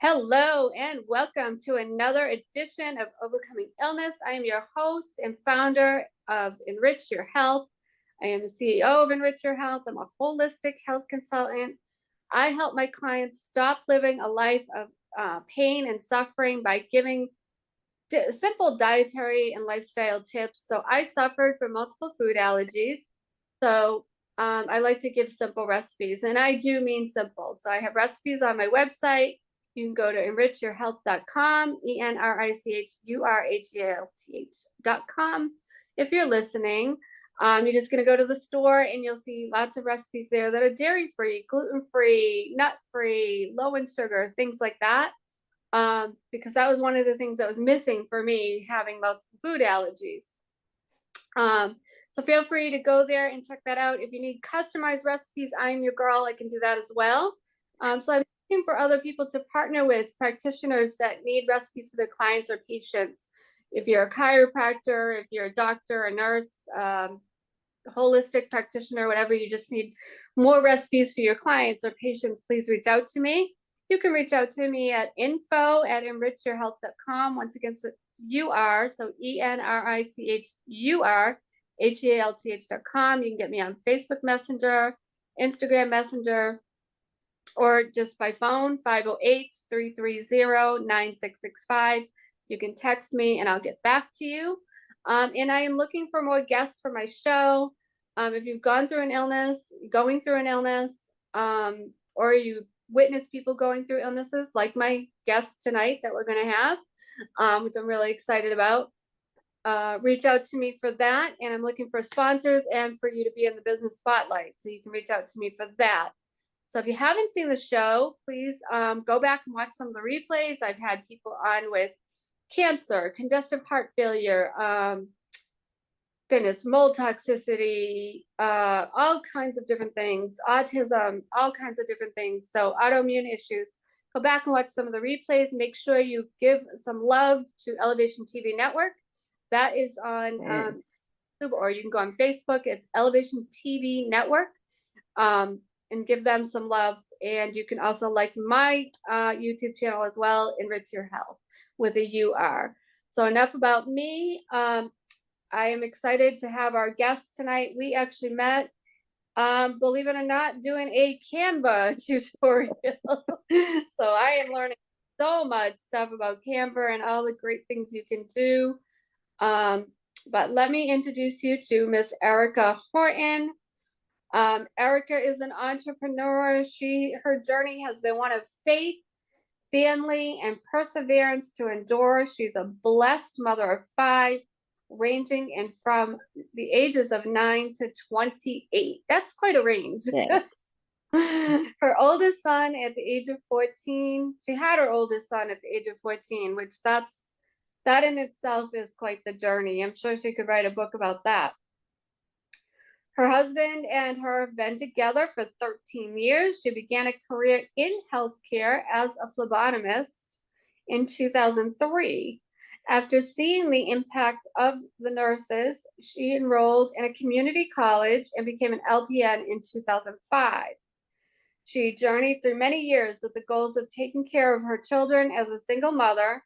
Hello and welcome to another edition of Overcoming Illness. I am your host and founder of Enrich Your Health. I am the CEO of Enrich Your Health. I'm a holistic health consultant. I help my clients stop living a life of pain and suffering by giving simple dietary and lifestyle tips. So I suffered from multiple food allergies. So I like to give simple recipes, and I do mean simple. So I have recipes on my website. You can go to enrichyourhealth.com, enrichurhealth.com. If you're listening, you're just going to go to the store and you'll see lots of recipes there that are dairy-free, gluten-free, nut-free, low in sugar, things like that. Because that was one of the things that was missing for me having multiple food allergies. So feel free to go there and check that out. If you need customized recipes, I'm your girl. I can do that as well. So I'm looking for other people to partner with, practitioners that need recipes for their clients or patients. If you're a chiropractor, if you're a doctor, a nurse, holistic practitioner, whatever, you just need more recipes for your clients or patients, please reach out to me. You can reach out to me at info@enrichyourhealth.com. Once again, so UR, so ENRICHUR, HEALTH.com. You can get me on Facebook Messenger, Instagram Messenger, or just by phone, 508-330-9665. You can text me and I'll get back to you. And I am looking for more guests for my show. If you've gone through an illness, going through an illness, or you witness people going through illnesses like my guest tonight that we're going to have, which I'm really excited about, reach out to me for that. And I'm looking for sponsors and for you to be in the business spotlight. So you can reach out to me for that. So if you haven't seen the show, please go back and watch some of the replays. I've had people on with cancer, congestive heart failure, mold toxicity, all kinds of different things, autism, all kinds of different things. So autoimmune issues. Go back and watch some of the replays. Make sure you give some love to Elevation TV Network. That is on YouTube, or you can go on Facebook. It's Elevation TV Network, and give them some love. And you can also like my YouTube channel as well, Enrich Your Health with a UR. So enough about me. I am excited to have our guest tonight. We actually met, believe it or not, doing a Canva tutorial. So I am learning so much stuff about Canva and all the great things you can do. But let me introduce you to Miss Erica Horton. Erica is an entrepreneur. Her journey has been one of faith, family, and perseverance to endure. She's a blessed mother of 5, ranging in from the ages of 9 to 28. That's quite a range. Yes. Her oldest son at the age of 14, she had her oldest son at the age of 14, which that in itself is quite the journey. I'm sure she could write a book about that. Her husband and her have been together for 13 years. She began a career in healthcare as a phlebotomist in 2003. After seeing the impact of the nurses, she enrolled in a community college and became an LPN in 2005. She journeyed through many years with the goals of taking care of her children as a single mother,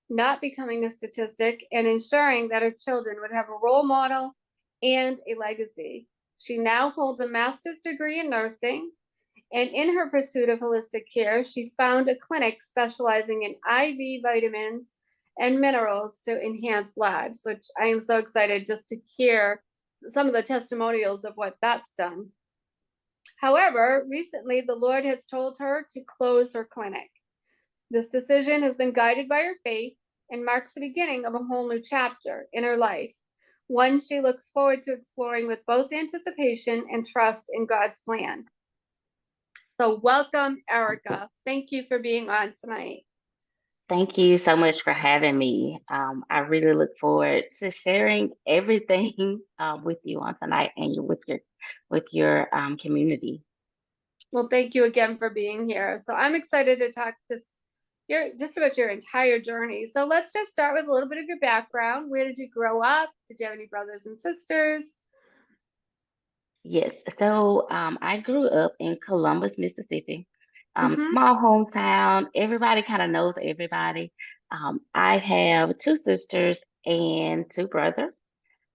not becoming a statistic, and ensuring that her children would have a role model and a legacy. She now holds a master's degree in nursing, and in her pursuit of holistic care, she found a clinic specializing in IV vitamins and minerals to enhance lives, which I am so excited just to hear some of the testimonials of what that's done. However, recently the Lord has told her to close her clinic. This decision has been guided by her faith and marks the beginning of a whole new chapter in her life, one she looks forward to exploring with both anticipation and trust in God's plan. So welcome, Erica. Thank you for being on tonight. Thank you so much for having me. I really look forward to sharing everything with you on tonight and with your community. Well, thank you again for being here. So I'm excited to talk just about your entire journey. So let's just start with a little bit of your background. Where did you grow up? Did you have any brothers and sisters? Yes, so I grew up in Columbus, Mississippi. Mm-hmm. Small hometown. Everybody kind of knows everybody. I have two sisters and two brothers.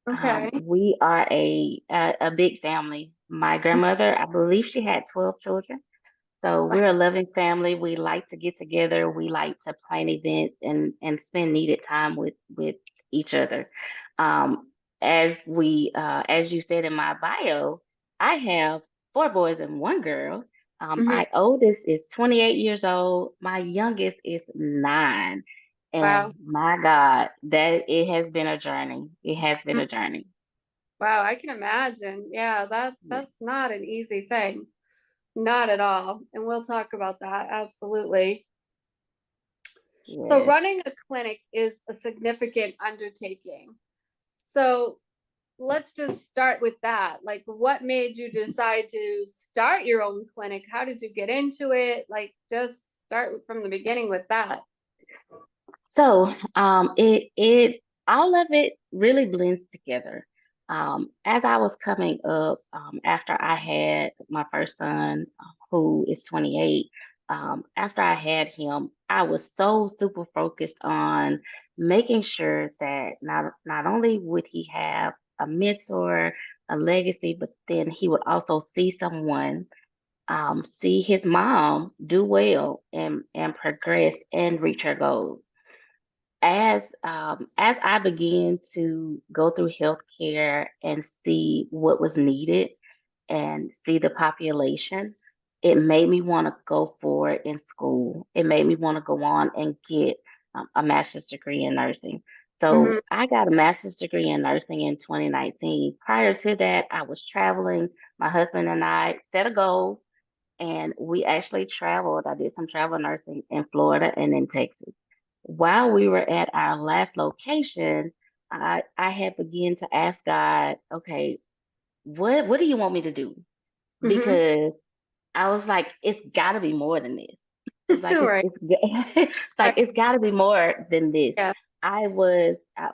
Okay. We are a big family. My grandmother, I believe she had 12 children. So Wow. we're a loving family. We like to get together. We like to plan events and spend needed time with each other. Um, as you said in my bio, I have four boys and one girl. Mhm. My oldest is 28 years old. My youngest is 9. Wow. And my God, that it has been a journey. It has been Mm. a journey. Wow, I can imagine. Yeah, that's not an easy thing. Not at all. And we'll talk about that. Absolutely. So Yes. running a clinic is a significant undertaking. So let's just start with that. Like, what made you decide to start your own clinic? How did you get into it? Like, just start from the beginning with that. So it all of it really blends together. As I was coming up, after I had my first son, who is 28, after I had him, I was so super focused on making sure that not only would he have a mentor, a legacy, but then he would also see someone, see his mom do well and progress and reach her goals. As I began to go through healthcare and see what was needed and see the population, it made me want to go forward in school. It made me want to go on and get a master's degree in nursing. Hmm. So I got a master's degree in nursing in 2019. Prior to that, I was traveling. My husband and I set a goal, and we actually traveled. I did some travel nursing in Florida and in Texas. While we were at our last location, I had begun to ask God, okay, what do you want me to do? Hmm. Because I was like, it's got to be more than this. It's like Right. it's like Right. it's got to be more than this. Yeah.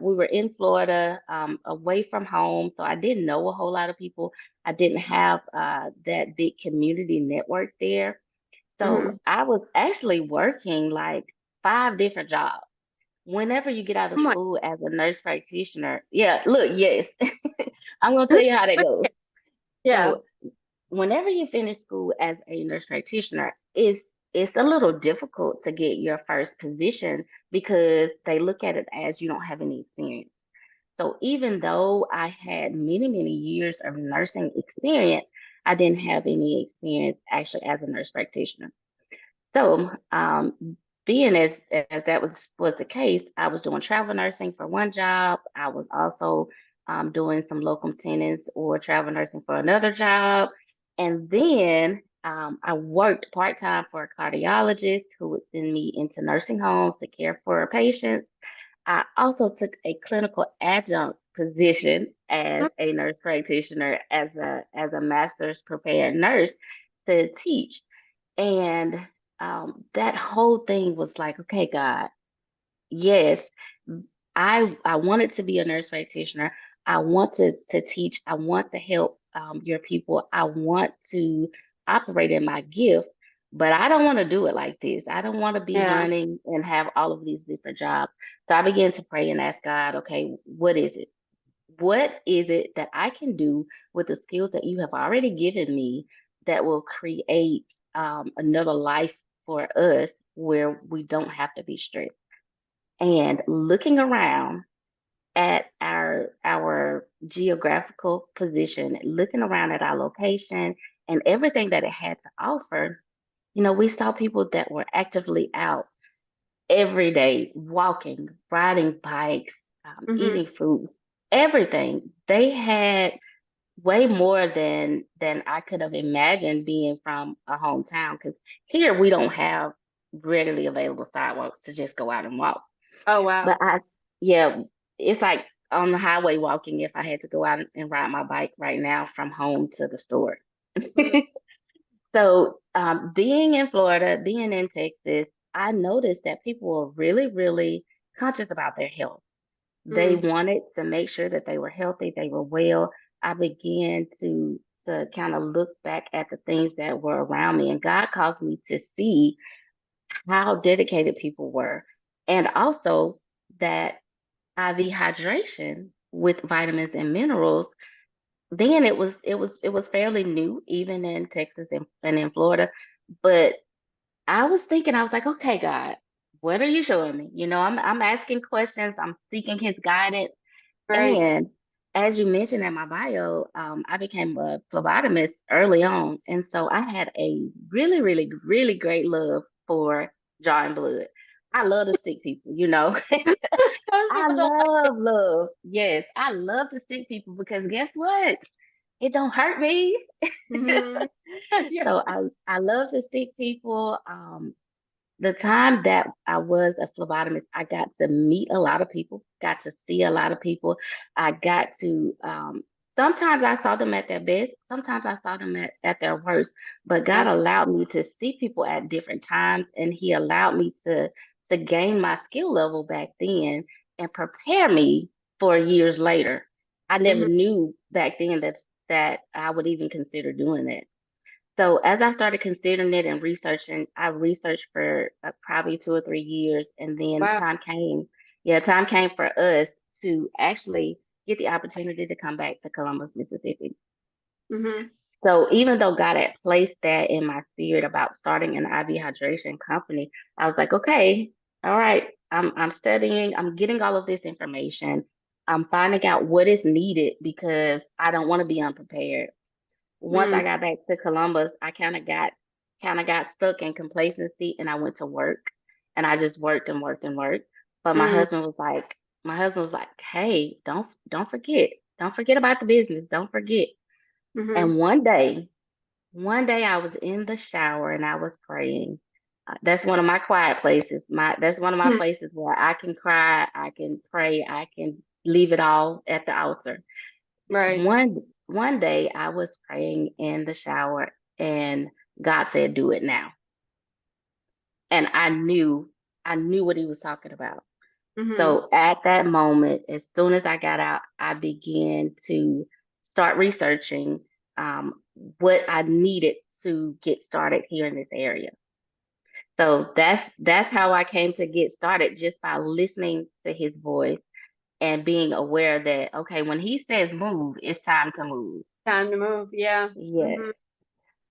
We were in Florida, away from home, so I didn't know a whole lot of people. I didn't have that big community network there. Hmm. So I was actually working like 5 different jobs. Whenever you get out Oh of my. school as a nurse practitioner, yeah, look, yes, I'm gonna tell you how that goes. Yeah. So whenever you finish school as a nurse practitioner, it's a little difficult to get your first position because they look at it as you don't have any experience. So even though I had many, many years of nursing experience, I didn't have any experience actually as a nurse practitioner. So, being as that was the case, I was doing travel nursing for one job. I was also doing some locum tenens or travel nursing for another job, and then I worked part time for a cardiologist who would send me into nursing homes to care for patients. I also took a clinical adjunct position as a nurse practitioner, as a master's prepared nurse to teach. And that whole thing was like, okay, God, yes, I wanted to be a nurse practitioner. I want to teach. I want to help your people. I want to operate in my gift, but I don't want to do it like this. I don't want to be Yeah. running and have all of these different jobs. So I began to pray and ask God, okay, what is it? What is it that I can do with the skills that you have already given me that will create another life for us where we don't have to be stressed? And looking around at our geographical position, looking around at our location and everything that it had to offer, we saw people that were actively out every day, walking, riding bikes, Hmm. eating foods, everything. They had way more than I could have imagined being from a hometown. Because here we don't have readily available sidewalks to just go out and walk. Oh But wow. yeah, it's like on the highway walking if I had to go out and ride my bike right now from home to the store. Mm. So, being in Florida, being in Texas, I noticed that people were really, really conscious about their health. They Mm. wanted to make sure that they were healthy, they were well. I began to to kind of look back at the things that were around me, and God caused me to see how dedicated people were, and also that IV hydration with vitamins and minerals. Then it was fairly new, even in Texas and in Florida. But I was thinking, I was like, okay, God, what are you showing me? I'm asking questions, I'm seeking His guidance. Right. And as you mentioned in my bio, I became a phlebotomist early on. And so I had a really, really, really great love for drawing blood. I love to stick people. Most I people don't love love. Yes, I love to stick people because guess what? It don't hurt me. like. Yeah. So I love to stick people. The time that I was a phlebotomist, I got to meet a lot of people, got to see a lot of people. I got to, sometimes I saw them at their best, sometimes I saw them at their worst, but God Yeah. allowed me to see people at different times, and He allowed me to gain my skill level back then and prepare me for years later. I never Hmm. knew back then that I would even consider doing that. So as I started considering it and researching, I researched for probably 2 or 3 years, and then Wow. time came. Yeah, time came for us to actually get the opportunity to come back to Columbus, Mississippi. Hmm. So even though God had placed that in my spirit about starting an IV hydration company, I was like, okay, all right, I'm studying, I'm getting all of this information, I'm finding out what is needed because I don't want to be unprepared. Once I Mm. got back to Columbus, I kind of got stuck in complacency, and I went to work, and I just worked and worked and worked. But Mm. my husband was like, "Hey, don't forget. Don't forget about the business. Don't forget." Hmm. And one day I was in the shower and I was praying. That's one of my quiet places. That's one of my places where I can cry, I can pray, I can leave it all at the altar. Right. One day I was praying in the shower and God said, "Do it now." And I knew what He was talking about. Hmm. So at that moment, as soon as I got out, I began to start researching what I needed to get started here in this area. So that's how I came to get started, just by listening to His voice and being aware that, okay, when He says move, it's time to move. Time to move. Yeah. Yes. Hmm.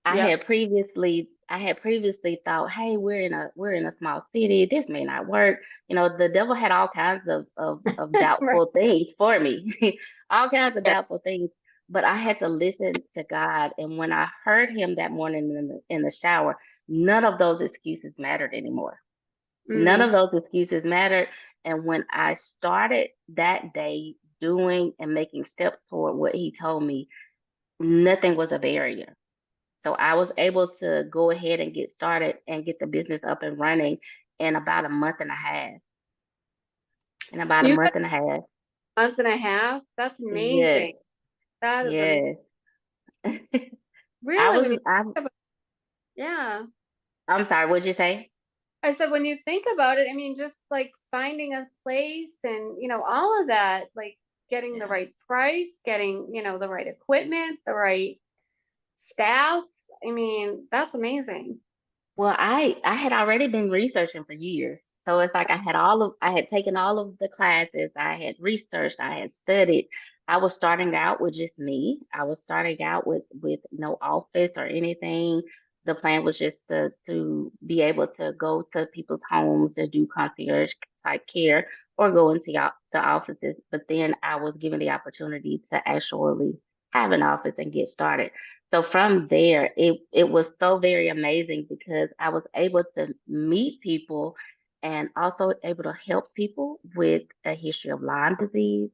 I Yep. had previously thought, hey, we're in a small city. This may not work. The devil had all kinds of Right. doubtful things for me, all kinds of Yeah. doubtful things. But I had to listen to God, and when I heard Him that morning in the shower, none of those excuses mattered anymore. None Mm. of those excuses mattered. And when I started that day doing and making steps toward what He told me, nothing was a barrier. So I was able to go ahead and get started and get the business up and running in about a month and a half. In about a You got month and a half. a month and a half. That's Yes, amazing. That is yes. I really when you was I'm think about, yeah. I'm sorry, what'd you say? I said when you think about it, I mean, just like finding a place and all of that, like getting the Yeah. right price, getting the right equipment, the right staff. I mean, that's amazing. Well, I had already been researching for years. So it's like I had taken all of the classes, I had researched, I had studied. I was starting out with just me. I was starting out with no office or anything. The plan was just to be able to go to people's homes to do concierge type care or go into to offices. But then I was given the opportunity to actually have an office and get started. So from there, it was so very amazing because I was able to meet people and also able to help people with a history of Lyme disease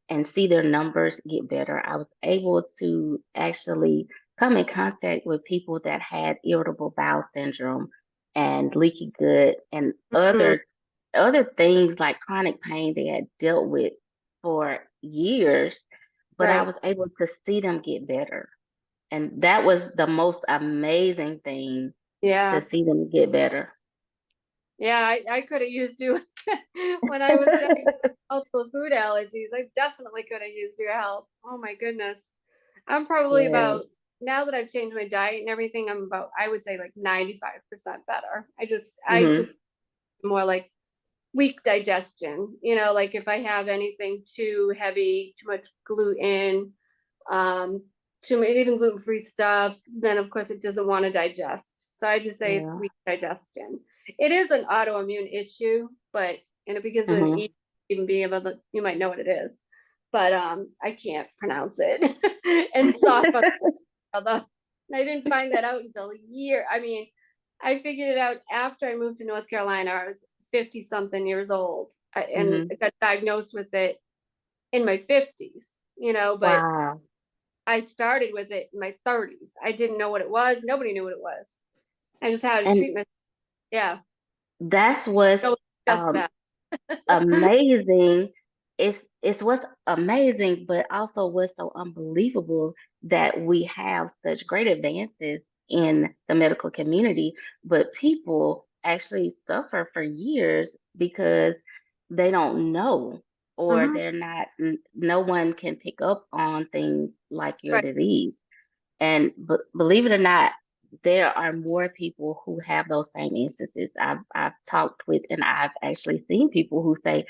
and see their numbers get better. I was able to actually come in contact with people that had irritable bowel syndrome and leaky gut and Mm. other things like chronic pain they had dealt with for years, but I Right. was able to see them get better, and that was the most amazing thing, Yeah. to see them get better. Yeah. I could have used you when I was diagnosed with multiple food allergies. I definitely could have used your help. Oh my goodness. I'm probably Yes. about now that I've changed my diet and everything, I'm about, I would say like 95% better. I Mm-hmm. just more like weak digestion, like if I have anything too heavy, too much gluten, um, even gluten-free stuff, then of course it doesn't want to digest. So I just say it's Yeah. weak digestion. It is an autoimmune issue, but and it begins with an Mm-hmm. E, even being able to, you might know what it is, but I can't pronounce it. And soft on the other. I didn't find that out until a year. I mean, I figured it out after I moved to North Carolina. I was 50 something years old, and Mm-hmm. I got diagnosed with it in my 50s, but Wow. I started with it in my 30s. I didn't know what it was. Nobody knew what it was. I just had a And treatment. Yeah. that's what's Don't discuss um that. amazing. It's what's amazing, but also what's so unbelievable that we have such great advances in the medical community, but people actually suffer for years because they don't know, or Hmm. they're not, no one can pick up on things like your Right. disease. And believe it or not, there are more people who have those same instances. I've talked with, and I've actually seen people who say,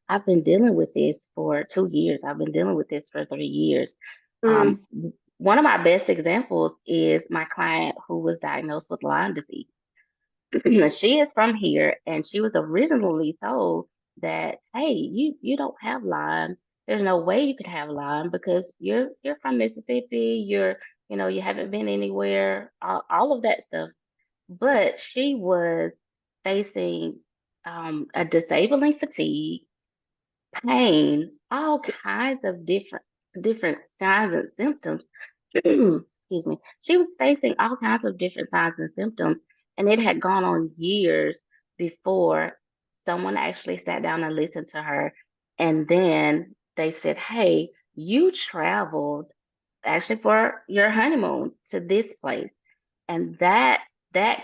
"I've been dealing with this for 2 years. I've been dealing with this for 3 years." Mm. One of my best examples is my client who was diagnosed with Lyme disease. She is from here, and she was originally told that, hey, you don't have Lyme. There's no way you could have Lyme because you're from Mississippi. You haven't been anywhere. All of that stuff. But she was facing a disabling fatigue, pain, all kinds of different signs and symptoms. Excuse me. She was facing all kinds of different signs and symptoms, and it had gone on years before someone actually sat down and listened to her. And then they said, "Hey, you traveled actually for your honeymoon to this place." And that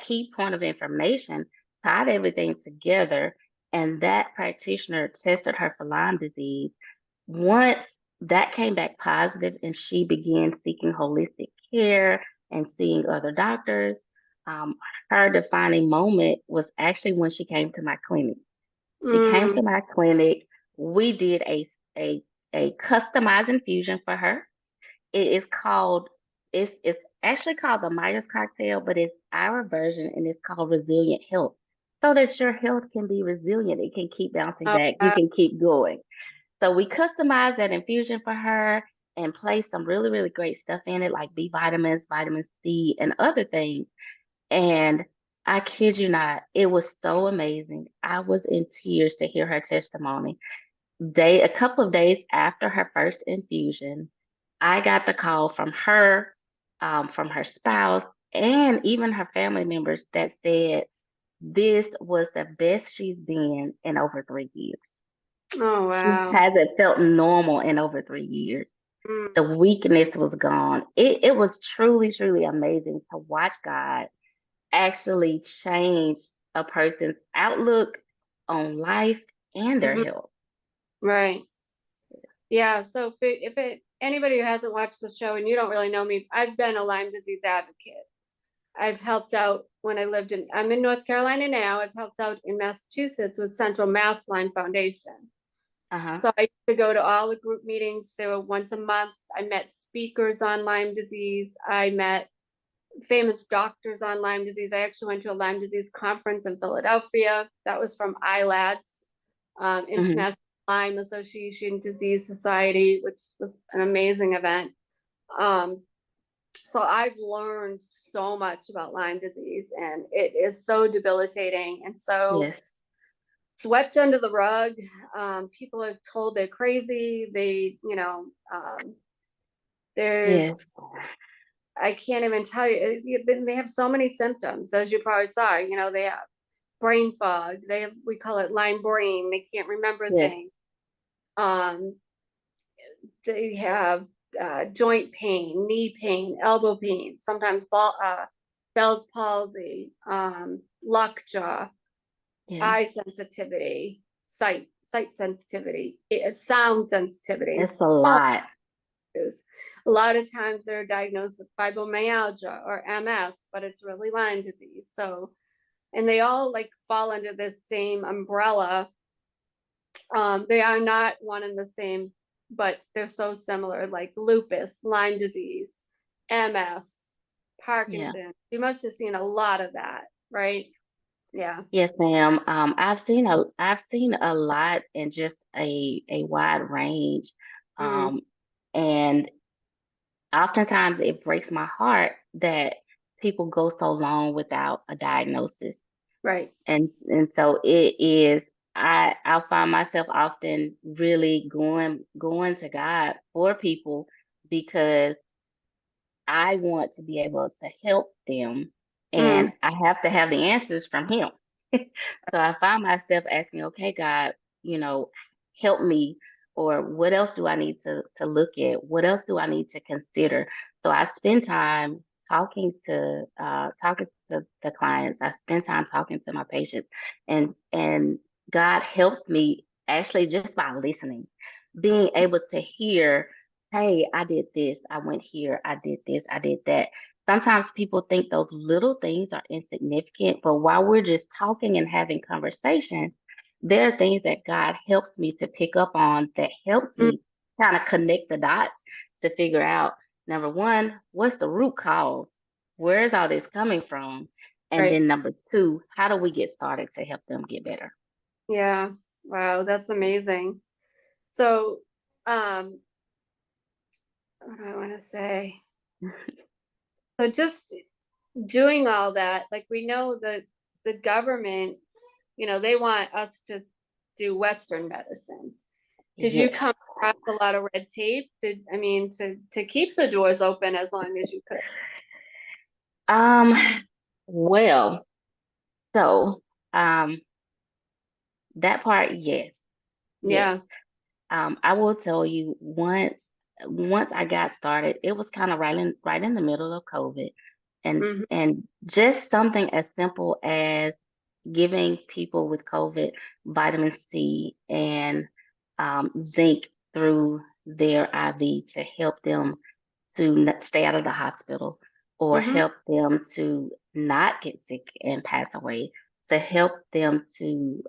key point of information tied everything together, and that practitioner tested her for Lyme disease. Once that came back positive and she began seeking holistic care and seeing other doctors, um, her defining moment was actually when she came to my clinic. She came Mm. to my clinic. We did a, a customized infusion for her. It is called, it's actually called the Myers cocktail, but it's our version, and it's called Resilient Health. So that your health can be resilient. It can keep bouncing Oh, back. You can keep going. So we customized that infusion for her and placed some really, really great stuff in it, like B vitamins, vitamin C, and other things. And I kid you not, it was so amazing. I was in tears to hear her testimony. A couple of days after her first infusion, I got the call from her spouse, and even her family members that said this was the best she's been in over 3 years. oh She wow. hasn't felt normal in over 3 years. Mm. The weakness was gone. It was truly, truly amazing to watch God actually change a person's outlook on life and their Hmm. health. Right. Yeah. So anybody who hasn't watched the show and you don't really know me, I've been a Lyme disease advocate. I've helped out when I'm in North Carolina now. I've helped out in Massachusetts with Central Mass Lyme Foundation. Uh-huh. So I used to go to all the group meetings. They were once a month. I met speakers on Lyme disease. I met famous doctors on Lyme disease. I actually went to a Lyme disease conference in Philadelphia. That was from ILADS, Hmm. International Lyme Association Disease Society, which was an amazing event. Um, so I've learned so much about Lyme disease, and it is so debilitating and so Yes. swept under the rug. People are told they're crazy. They're, Yes. I can't even tell you, they have so many symptoms, as you probably saw. They have brain fog. We call it Lyme brain. They can't remember Yes. things. Um, they have joint pain, knee pain, elbow pain, sometimes Bell's palsy, lockjaw, Yes. eye sensitivity, sight sensitivity, sound sensitivity, It's a smell lot. issues. A lot of times they're diagnosed with fibromyalgia or MS, but it's really Lyme disease. So, and they all like fall under this same umbrella. They are not one and the same, but they're so similar, like lupus, Lyme disease, MS, Yeah. Parkinson. You must have seen a lot of that, right? Yeah. Yes, ma'am. I've seen a lot in just a wide range. Mm, Um, and oftentimes it breaks my heart that people go so long without a diagnosis. right. And so it is, I'll find myself often really going to God for people because I want to be able to help them, Mm, and I have to have the answers from him. So I find myself asking, okay, God, you know, help me, or what else do I need to look at? What else do I need to consider? So I spend time talking to the clients. I spend time talking to my patients, and God helps me actually just by listening, being able to hear, hey, I did this, I went here, I did this, I did that. Sometimes people think those little things are insignificant, but while we're just talking and having conversation, there are things that God helps me to pick up on that helps mm, me kind of connect the dots to figure out, number one, what's the root cause? Where is all this coming from? And right. then number two, how do we get started to help them get better? Yeah. Wow, that's amazing. So, um, what do I want to say? So just doing all that, like we know that the government, they want us to do Western medicine. Did you come Yes. across a lot of red tape? I mean, to keep the doors open as long as you could? Um, well, so um that part, yes. Yes. Yeah. I will tell you, once I got started, it was kind of right in the middle of COVID, and Hmm. and just something as simple as giving people with COVID vitamin C and zinc through their IV to help them to stay out of the hospital, or Hmm. help them to not get sick and pass away, to help them to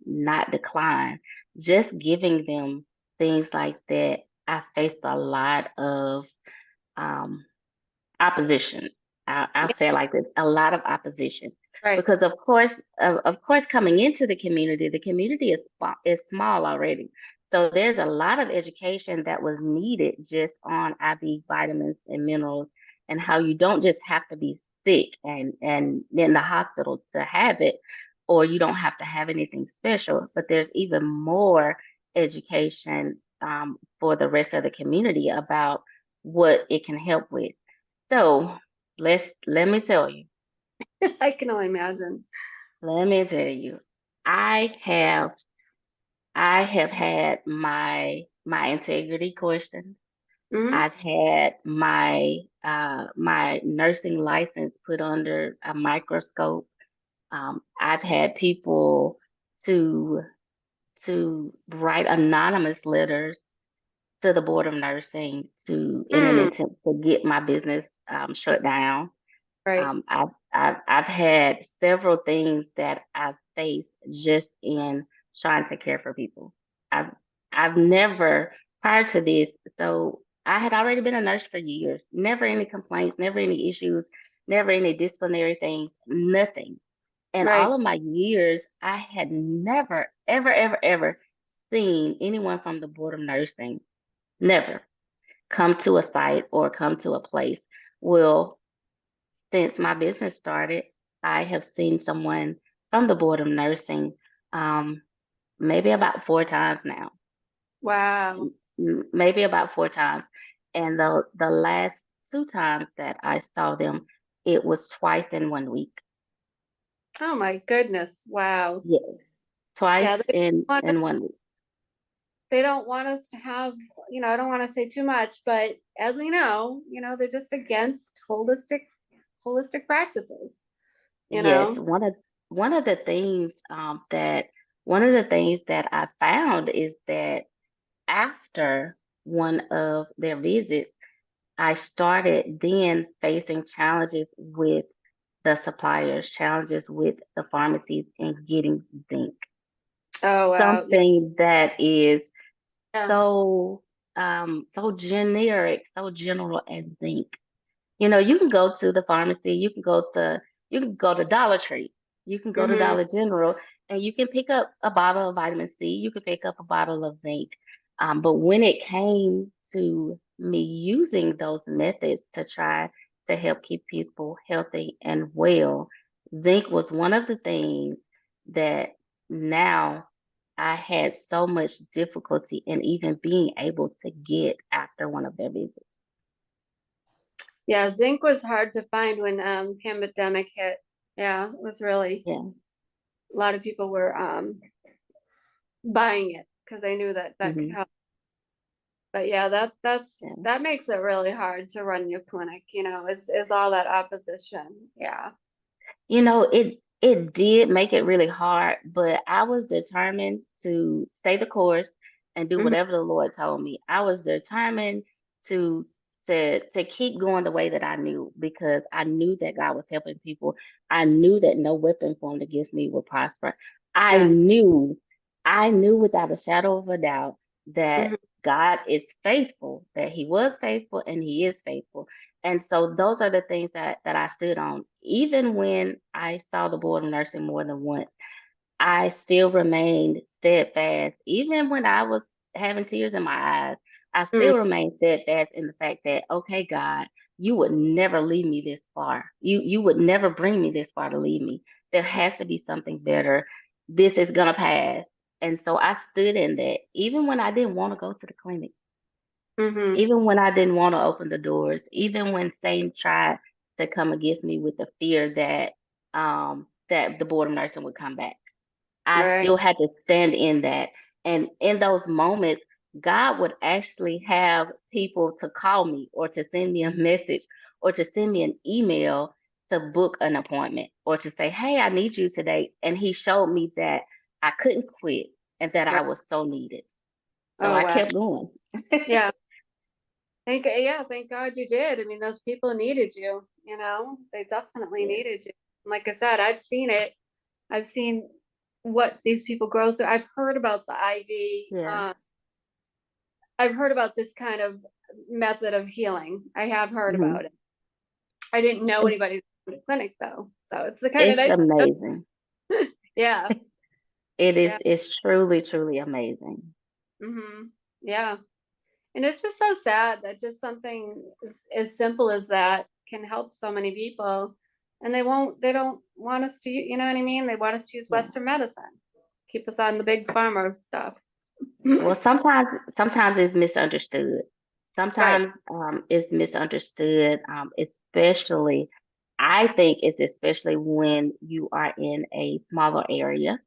not decline. Just giving them things like that, I faced a lot of um, opposition. I'll Yeah. say it like this: a lot of opposition, Right. because of course, coming into the community is small already. So there's a lot of education that was needed just on IV vitamins and minerals, and how you don't just have to be sick and in the hospital to have it, or you don't have to have anything special. But there's even more education for the rest of the community about what it can help with. So let me tell you, I can only imagine. let me tell you, I have I have had my integrity questioned. Hmm. I've had my nursing license put under a microscope. I've had people to to write anonymous letters to the board of nursing to in an Mm, attempt to get my business shut down. right. I've had several things that I've faced just in trying to care for people. I've I've never, prior to this, so I had already been a nurse for years. Never any complaints, never any issues, never any disciplinary things, nothing. And all Right. of my years, I had never, ever, ever, ever seen anyone from the board of nursing, never come to a site or come to a place. Well, since my business started, I have seen someone from the board of nursing um, maybe about 4 times now. Wow. Maybe about 4 times. And the last 2 times that I saw them, it was twice in one week. Oh my goodness. Wow. Yes, Yeah, twice they want in one week. they don't want us to have, I don't want to say too much, but as we know, they're just against holistic practices, you Yes, know. one of the things that I found is that after one of their visits, I started then facing challenges with the suppliers, challenges with the pharmacies and getting zinc. Oh, wow. Yeah. Something that is Yeah. so so generic, so general as zinc. You know, you can go to the pharmacy, you can go to Dollar Tree, you can go to Mm-hmm. Dollar General, and you can pick up a bottle of vitamin C, you can pick up a bottle of zinc. But when it came to me using those methods to try to help keep people healthy and well, zinc was one of the things that now I had so much difficulty in even being able to get after one of their visits. Yeah, zinc was hard to find when pandemic hit. Yeah, it was really Yeah. a lot of people were buying it because they knew that that could hmm help. But yeah, Yeah. that makes it really hard to run your clinic, is all that opposition. Yeah. You know, it did make it really hard, but I was determined to stay the course and do Hmm. whatever the Lord told me. I was determined to to keep going the way that I knew because I knew that God was helping people. I knew that no weapon formed against me would prosper. I Yes. knew, I knew without a shadow of a doubt that Hmm. God is faithful, that He was faithful and He is faithful. And so those are the things that I stood on. Even when I saw the board of nursing more than once, I still remained steadfast. Even when I was having tears in my eyes, I Mm. still remained steadfast in the fact that, okay, God, you would never leave me this far. You would never bring me this far to leave me. There has to be something better. This is gonna pass. And so I stood in that, even when I didn't want to go to the clinic, Hmm. even when I didn't want to open the doors, even when Satan tried to come against me with the fear that the board of nursing would come back. I Right. still had to stand in that. And in those moments, God would actually have people to call me or to send me a message or to send me an email to book an appointment or to say, hey, I need you today. And he showed me that I couldn't quit and that I Right. was so needed. So Oh, I wow. kept going. Yeah. Thank God you did. I mean, those people needed you, they definitely Yes. needed you. Like I said, I've seen it. I've seen what these people grow through. I've heard about the IV. Yeah. I've heard about this kind of method of healing. I have heard hmm about it. I didn't know It's, anybody in the clinic though. So it's the kind of it's nice. amazing. Yeah. It is, Yeah. it's truly, truly amazing. Hmm. Yeah. And it's just so sad that just something as simple as that can help so many people. And they don't want us to, you know what I mean? They want us to use Yeah. Western medicine, keep us on the big pharma stuff. Well, sometimes it's misunderstood. Right. Sometimes it's misunderstood, especially I think it's especially when you are in a smaller area.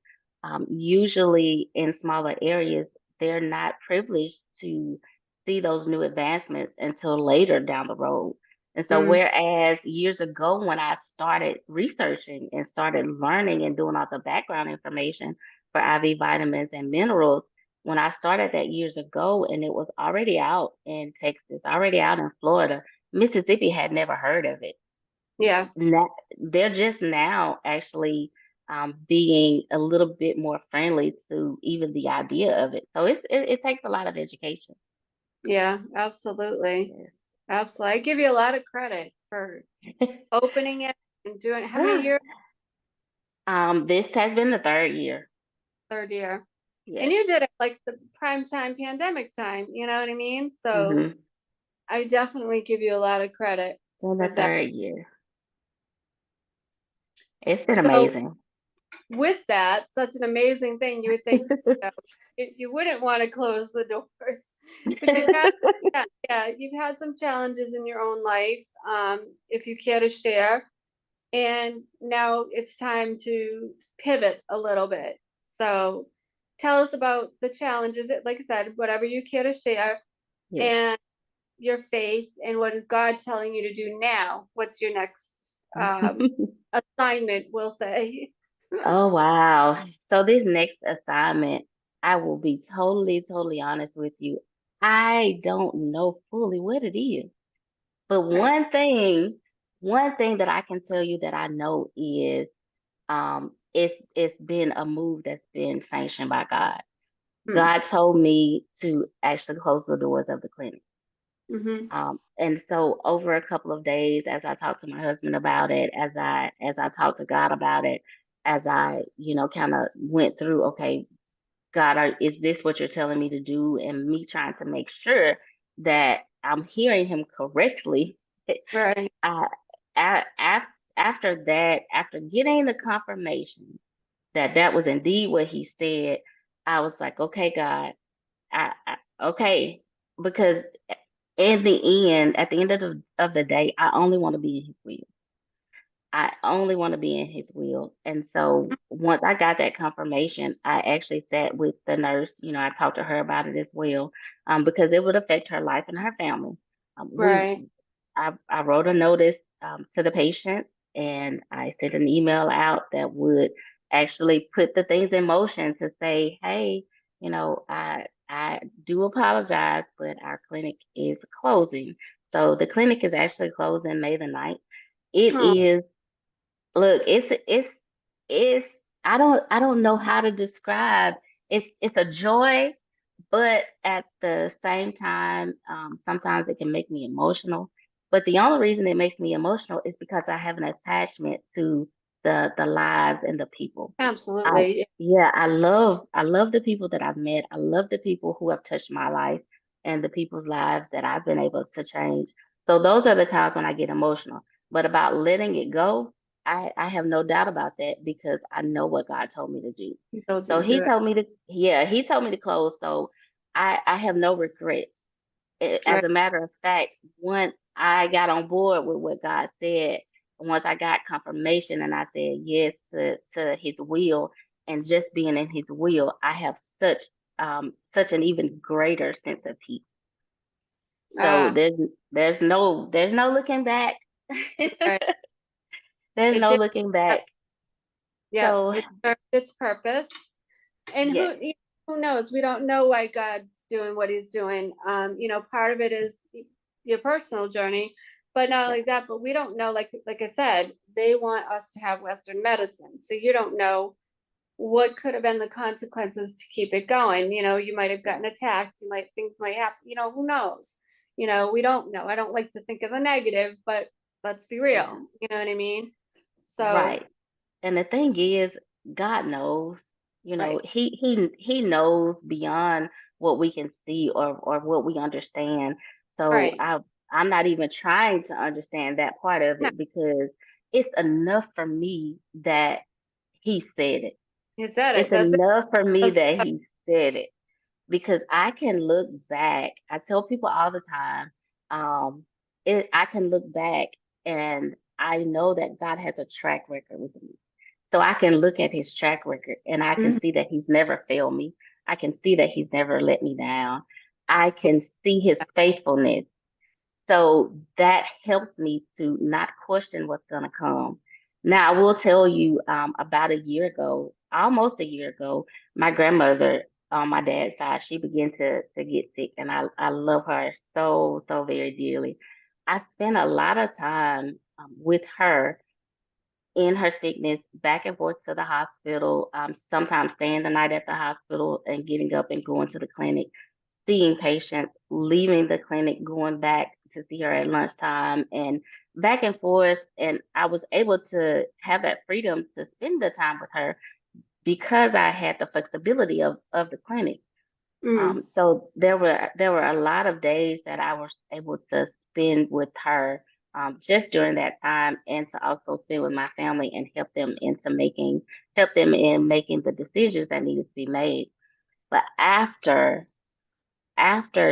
Usually in smaller areas, they're not privileged to see those new advancements until later down the road. And so, Mm, whereas years ago, when I started researching and started learning and doing all the background information for IV vitamins and minerals, when I started that years ago and it was already out in Texas, already out in Florida, Mississippi had never heard of it. yeah. Now, they're just now actually being a little bit more friendly to even the idea of it. So it takes a lot of education. Yeah, absolutely. Yes. Absolutely. I give you a lot of credit for opening it and doing how many years? This has been the third year. Third year. And Yes. you did it like the prime time pandemic time, you know what I mean? So Mm-hmm. I definitely give you a lot of credit In the for that. third year. It's been So amazing. with that, such an amazing thing, you would think you, know, you wouldn't want to close the doors, but you've had, yeah, you've had some challenges in your own life. If you care to share, and now it's time to pivot a little bit. So tell us about the challenges, like I said, whatever you care to share, Yes. and your faith, and what is God telling you to do now? What's your next assignment, we'll say? Oh, wow. So this next assignment, I will be totally, totally honest with you. I don't know fully what it is. But Right. one thing that I can tell you that I know is it's been a move that's been sanctioned by God. Mm. God told me to actually close the doors of the clinic. Mm-hmm. And so over a couple of days, as I talked to my husband about it, as I talked to God about it, as I, kind of went through, okay, God, is this what you're telling me to do? And me trying to make sure that I'm hearing him correctly. Right. I, after that, after getting the confirmation that that was indeed what he said, I was like, okay, God, okay, because in the end, at the end of the day, I only want to be in his will. I only want to be in his will. And so once I got that confirmation, I actually sat with the nurse. I talked to her about it as well, because it would affect her life and her family. We Right. I wrote a notice to the patient, and I sent an email out that would actually put the things in motion to say, hey, I do apologize, but our clinic is closing. So the clinic is actually closing May the 9th. It Oh, is, look, it's I don't know how to describe. It's a joy, but at the same time, sometimes it can make me emotional. But the only reason it makes me emotional is because I have an attachment to the lives and the people. I absolutely. Yeah, I love the people that I've met. I love the people who have touched my life and the people's lives that I've been able to change. So those are the times when I get emotional. But about letting it go, I have no doubt about that because I know what God told me to do. You told you So to do he it. told me to, yeah, he told me to close. So I have no regrets. As Right. a matter of fact, once I got on board with what God said, once I got confirmation and I said yes to his will and just being in his will, I have such an even greater sense of peace. So Ah, there's no looking back. right. There's It no did. looking back. Yeah, So it served its purpose. And yes, who knows? We don't know why God's doing what he's doing. Part of it is your personal journey, but not yeah, only that, but we don't know, like I said, they want us to have Western medicine. So you don't know what could have been the consequences to keep it going. You might have yeah, gotten attacked, things might happen, who knows? We don't know. I don't like to think of the negative, but let's be yeah. real. You know what I mean? So, Right. And the thing is, God knows, right, he knows beyond what we can see or what we understand. So right. I'm not even trying to understand that part of No, it because it's enough for me that he said it. he said It's it. That's it. enough for me That's- that he said it because I can look back. I tell people all the time, um, I can look back and I know that God has a track record with me. So I can look at his track record and I can Mhm. see that he's never failed me. I can see that he's never let me down. I can see his faithfulness. So that helps me to not question what's going to come. Now, I will tell you, about a year ago, almost a year ago, my grandmother on my dad's side, she began to get sick, and I love her so, so very dearly. I spent a lot of time with her in her sickness, back and forth to the hospital, sometimes staying the night at the hospital and getting up and going to the clinic, seeing patients, leaving the clinic, going back to see her at lunchtime, and back and forth. And I was able to have that freedom to spend the time with her because I had the flexibility of the clinic. Mm. So there were a lot of days that I was able to spend with her, just during that time, and to also spend with my family and help them in making the decisions that needed to be made. But after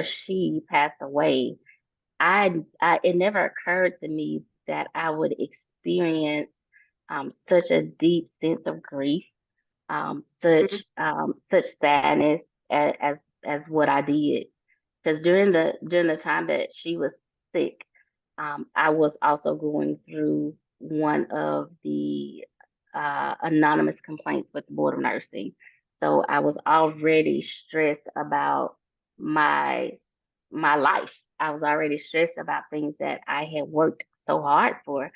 she passed away, I it never occurred to me that I would experience such a deep sense of grief, Mhm. such sadness as what I did. Because during the time that she was sick, I was also going through one of the anonymous complaints with the Board of Nursing. So I was already stressed about my my life. I was already stressed about things that I had worked so hard for.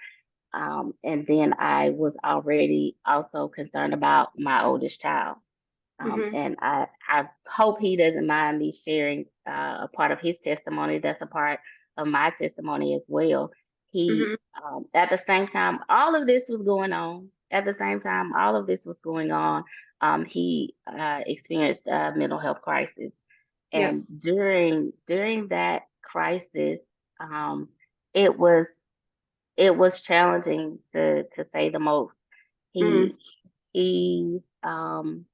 And then I was already also concerned about my oldest child. Mhm. And I hope he doesn't mind me sharing a part of his testimony. That's a part of my testimony as well. He, Mhm. at the same time, all of this was going on. At the same time, all of this was going on. He experienced a mental health crisis, Yeah. and during that crisis, um, it was it was challenging to say the most. Mm. He he um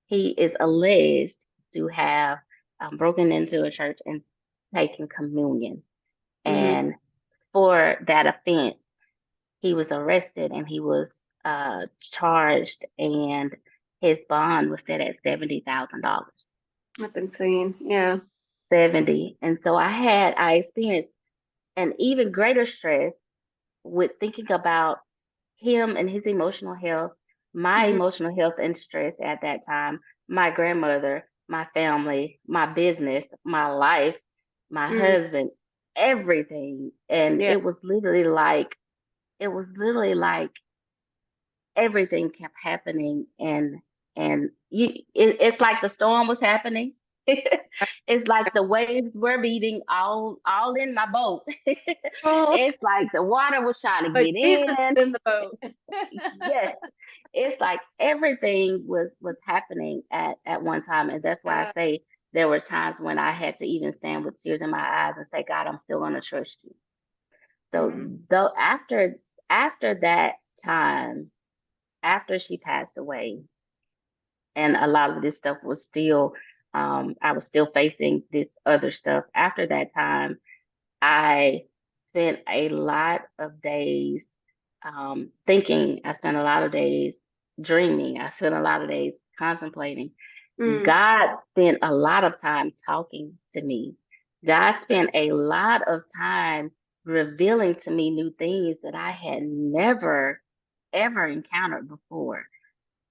he is alleged to have broken into a church and taken communion. Mhm. And for that offense, he was arrested and he was charged, and his bond was set at $70,000. That's insane. Yeah. 70. And so I experienced an even greater stress with thinking about him and his emotional health, my Mhm. emotional health and stress at that time, my grandmother, my family, my business, my life, my Mm. husband, everything. And Yeah. it was literally like everything kept happening, it's like the storm was happening. It's like the waves were beating all in my boat. Oh, It's like the water was trying to but get Jesus is in. in the boat. Yes, it's like everything was happening at one time, and that's why I Yeah. say there were times when I had to even stand with tears in my eyes and say, God, I'm still going to trust you. So Mhm. though after that time, after she passed away, and a lot of this stuff was still, I was still facing this other stuff. After that time, I spent a lot of days thinking. I spent a lot of days dreaming. I spent a lot of days contemplating. Mm. God spent a lot of time talking to me. God spent a lot of time revealing to me new things that I had never, ever encountered before.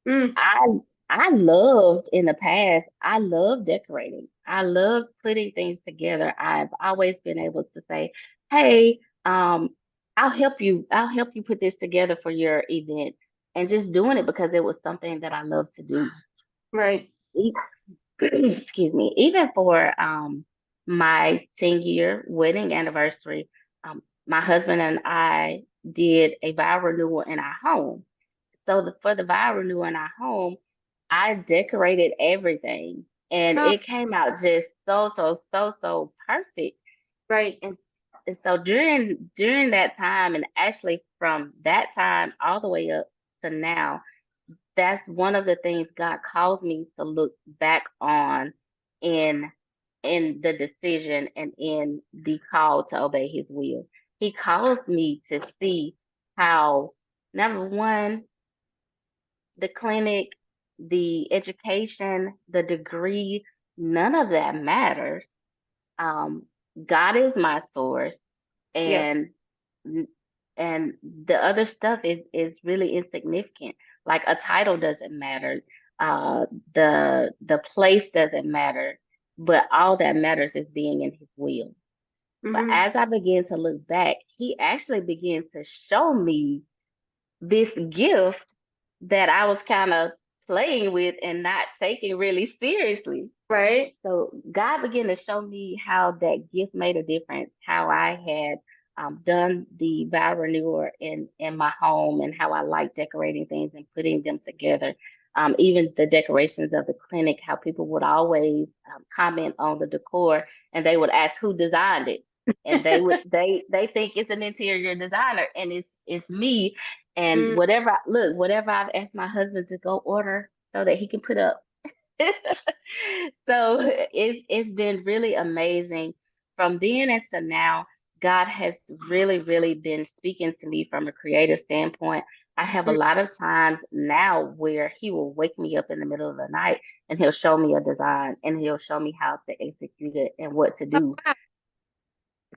Mm. I I loved in the past, I love decorating. I love putting things together. I've always been able to say, "Hey, I'll help you put this together for your event." And just doing it because it was something that I love to do. Right. E- Excuse me. Even for my 10-year wedding anniversary, my husband and I did a vow renewal in our home. So for the vow renewal in our home, I decorated everything, and Oh, it came out just so perfect. right. And, and so during that time, and actually from that time all the way up to now, that's one of the things God calls me to look back on in the decision and in the call to obey His will. He calls me to see how, number one, the clinic, the education, the degree, none of that matters. Um, God is my source, Yes. and and the other stuff is really insignificant. Like a title doesn't matter, uh, the place doesn't matter, but all that matters is being in His will. But Mhm. as I began to look back, He actually began to show me this gift that I was kind of playing with and not taking really seriously. Right. So God began to show me how that gift made a difference, how I had done the vow renewal in my home, and how I like decorating things and putting them together. Even the decorations of the clinic, how people would always comment on the decor, and they would ask who designed it, and they think it's an interior designer, and it's me. And Mm. whatever I've asked my husband to go order so that he can put up. So it's been really amazing. From then until now, God has really been speaking to me from a creative standpoint. I have a Mm. lot of times now where He will wake me up in the middle of the night and He'll show me a design and He'll show me how to execute it and what to Oh, do. wow.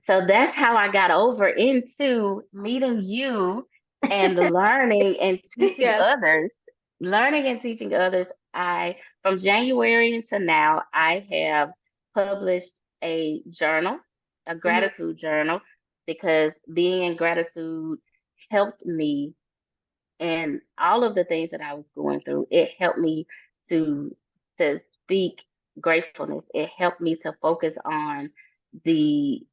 So that's how I got over into meeting you and learning and teaching Yes. others. Learning and teaching others. I From January until now, I have published a journal. a Hmm. gratitude journal, because being in gratitude helped me, and all of the things that I was going through, it helped me to speak gratefulness. It helped me to focus on the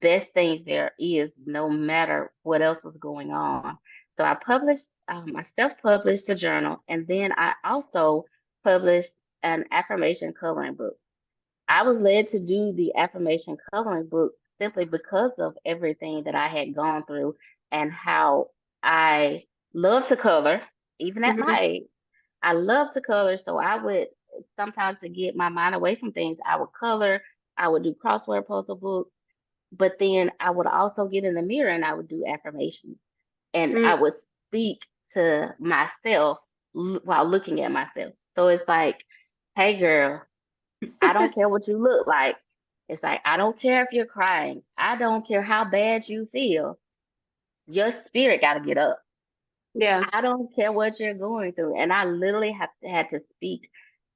best things there is, no matter what else was going on. So I self-published the journal, and then I also published an affirmation coloring book. I was led to do the affirmation coloring book simply because of everything that I had gone through and how I love to color, even at Hmm. my age. I love to color, so I would sometimes, to get my mind away from things, I would color, I would do crossword puzzle books, but then I would also get in the mirror and I would do affirmations, and I would speak to myself while looking at myself. So it's like, hey girl, I don't care what you look like. It's like, I don't care if you're crying. I don't care how bad you feel. Your spirit got to get up. Yeah. I don't care what you're going through. And I literally had to speak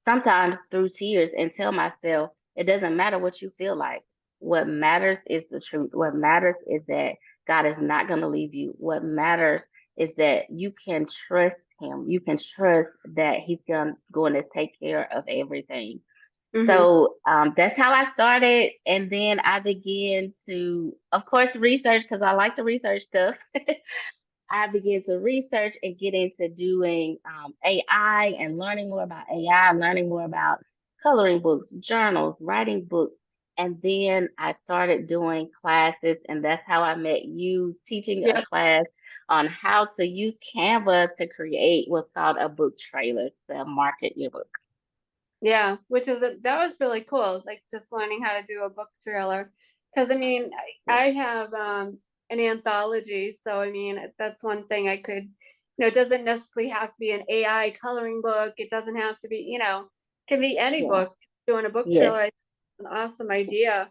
sometimes through tears and tell myself, it doesn't matter what you feel like. What matters is the truth. What matters is that God is not going to leave you. What matters is that you can trust Him. You can trust that He's going to take care of everything. Hmm. So that's how I started. And then I began to, of course, research, because I like to research stuff. I began to research and get into doing AI and learning more about AI, learning more about coloring books, journals, writing books. And then I started doing classes, and that's how I met you, teaching a Yep. class on how to use Canva to create what's called a book trailer to market your book. Yeah, which is that was really cool. Like just learning how to do a book trailer. Because I mean, Yes. I have an anthology, so I mean that's one thing I could, it doesn't necessarily have to be an AI coloring book. It doesn't have to be, it can be any Yeah. book. Doing a book Yes. trailer, I think is an awesome idea.